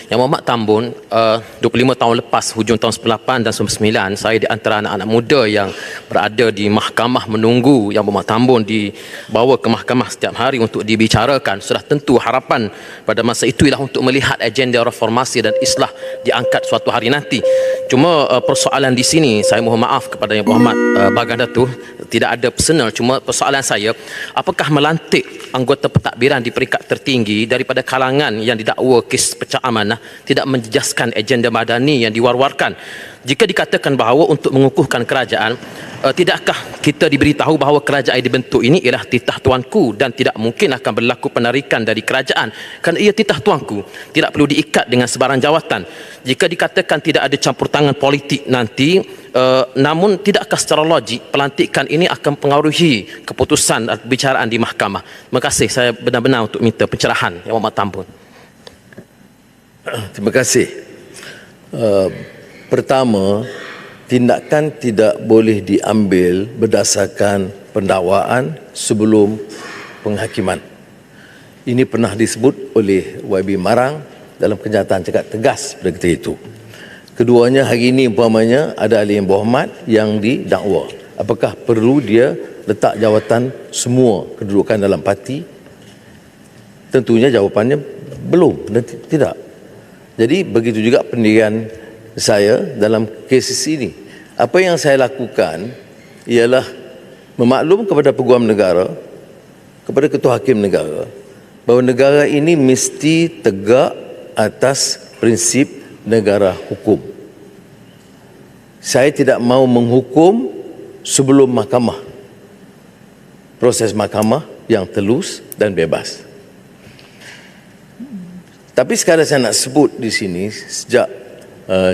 Yang Muhammad Tambun, 25 tahun lepas, hujung tahun 98 dan 99, saya di antara anak-anak muda yang berada di mahkamah menunggu Yang Muhammad Tambun dibawa ke mahkamah setiap hari untuk dibicarakan. Sudah tentu harapan pada masa itu ialah untuk melihat agenda reformasi dan islah diangkat suatu hari nanti. Cuma persoalan di sini, saya mohon maaf kepada Yang Muhammad Bagan Datuk, tidak ada personal, cuma persoalan saya, apakah melantik anggota pentadbiran di peringkat tertinggi daripada kalangan yang didakwa kes pecah amanah tidak menjejaskan agenda madani yang diwar-warkan? Jika dikatakan bahawa untuk mengukuhkan kerajaan, tidakkah kita diberitahu bahawa kerajaan yang dibentuk ini ialah titah tuanku dan tidak mungkin akan berlaku penarikan dari kerajaan kerana ia titah tuanku, tidak perlu diikat dengan sebarang jawatan. Jika dikatakan tidak ada campur tangan politik nanti, namun tidakkah secara logik pelantikan ini akan pengaruhi keputusan atau bicaraan di mahkamah? Terima kasih. Saya benar-benar untuk minta pencerahan Yang Muhammad Tambun. Terima kasih. Pertama, tindakan tidak boleh diambil berdasarkan pendakwaan sebelum penghakiman. Ini pernah disebut oleh YB Marang dalam kenyataan cakap tegas pada ketika itu. Keduanya hari ini umpamanya ada ahli yang berhormat yang didakwa. Apakah perlu dia letak jawatan semua kedudukan dalam parti? Tentunya jawapannya belum dan tidak. Jadi begitu juga pendirian saya dalam kes ini. Apa yang saya lakukan ialah memaklum kepada Peguam Negara, kepada Ketua Hakim Negara, bahawa negara ini mesti tegak atas prinsip negara hukum. Saya tidak mau menghukum sebelum mahkamah. Proses mahkamah yang telus dan bebas. Tapi sekadar saya nak sebut di sini, sejak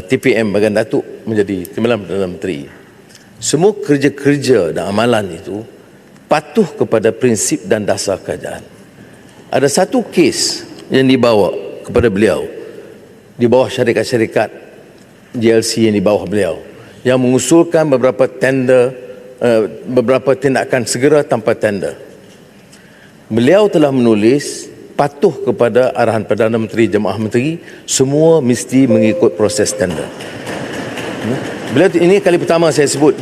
TPM Bagan Datuk menjadi Timbalan Perdana Menteri, semua kerja-kerja dan amalan itu patuh kepada prinsip dan dasar kerajaan. Ada satu kes yang dibawa kepada beliau di bawah syarikat-syarikat GLC yang di bawah beliau, yang mengusulkan beberapa tender, beberapa tindakan segera tanpa tender. Beliau telah menulis patuh kepada arahan Perdana Menteri, Jemaah Menteri, semua mesti mengikut proses tender. Beliau ini kali pertama saya sebut,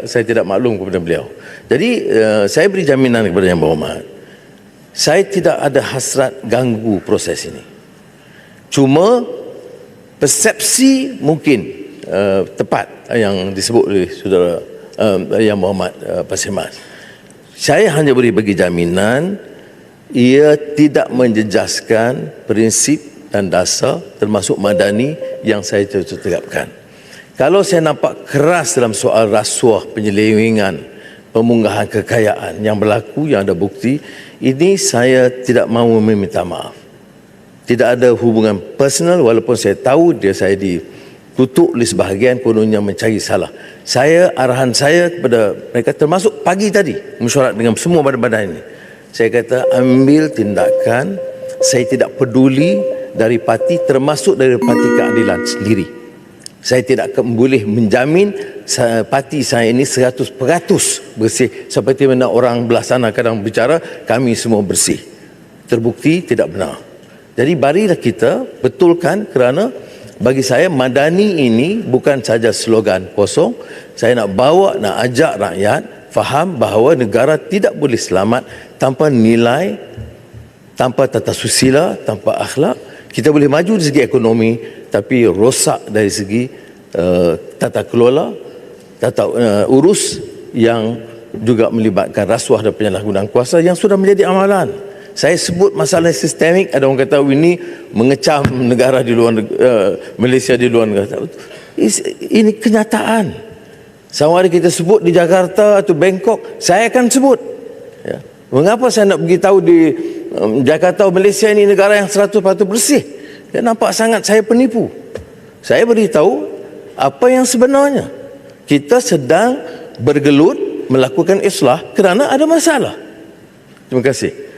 saya tidak maklum kepada beliau. Jadi saya beri jaminan kepada Yang Berhormat, saya tidak ada hasrat ganggu proses ini. Cuma persepsi mungkin tepat yang disebut oleh saudara Yang Berhormat Pasir Mas. Saya hanya boleh bagi jaminan ia tidak menjejaskan prinsip dan dasar termasuk madani yang saya tetapkan. Kalau saya nampak keras dalam soal rasuah, penyelewengan, pemunggahan kekayaan yang berlaku, yang ada bukti, ini saya tidak mahu meminta maaf. Tidak ada hubungan personal, walaupun saya tahu saya ditutup oleh sebahagian kononnya mencari salah. Arahan saya kepada mereka, termasuk pagi tadi mesyuarat dengan semua badan-badan ini, saya kata ambil tindakan. Saya tidak peduli dari parti, termasuk dari parti keadilan sendiri. Saya tidak boleh menjamin parti saya ini 100% bersih seperti mana orang belah sana kadang bicara kami semua bersih. Terbukti tidak benar. Jadi marilah kita betulkan, kerana bagi saya madani ini bukan saja slogan kosong. Saya nak bawa, nak ajak rakyat faham bahawa negara tidak boleh selamat tanpa nilai, tanpa tata susila, tanpa akhlak. Kita boleh maju dari segi ekonomi, tapi rosak dari segi tata kelola, tata urus yang juga melibatkan rasuah dan penyalahgunaan kuasa yang sudah menjadi amalan. Saya sebut masalah sistemik, ada orang kata ini mengecam negara di luar, Malaysia di luar negara. Ini kenyataan. Sama ada kita sebut di Jakarta atau Bangkok, saya akan sebut. Ya. Mengapa saya nak beritahu di Jakarta atau Malaysia ini negara yang 100% bersih? Dia nampak sangat saya penipu. Saya beritahu apa yang sebenarnya. Kita sedang bergelut melakukan islah kerana ada masalah. Terima kasih.